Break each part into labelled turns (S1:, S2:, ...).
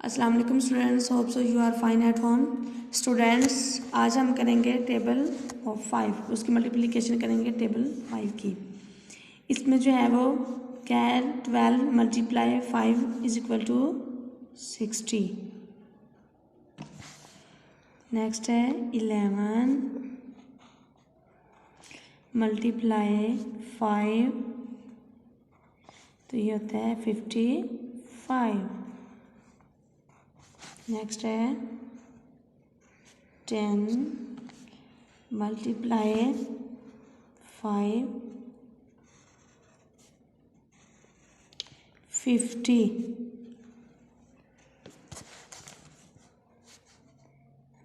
S1: अस्सलाम वालेकुम students, hope so you are fine at home. Students, आज हम करेंगे टेबल ऑफ 5, उसकी मल्टीप्लिकेशन करेंगे टेबल 5 की। इसमें जो है वो क्या है, 12 multiply 5 is equal to 60। Next है 11 मल्टीप्लाई 5, तो ये होता है 55। नेक्स्ट है 10 multiply 5 50।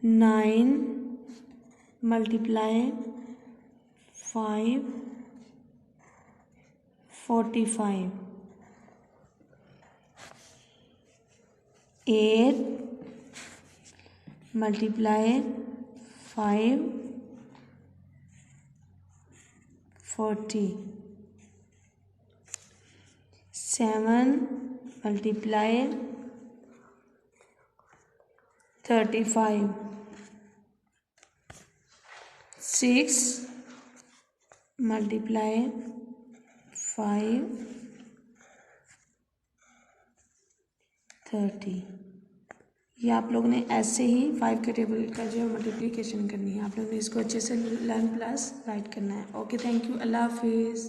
S1: Nine multiply 5 45। 8 multiply 5 40। 7 multiply 35। 6 multiply 5 30। ये आप लोगों ने ऐसे ही 5 के टेबल का जो है मल्टीप्लिकेशन करनी है। आप लोगों ने इसको अच्छे से लर्न प्लस राइट करना है। ओके, थैंक यू, अल्लाह हाफिज़।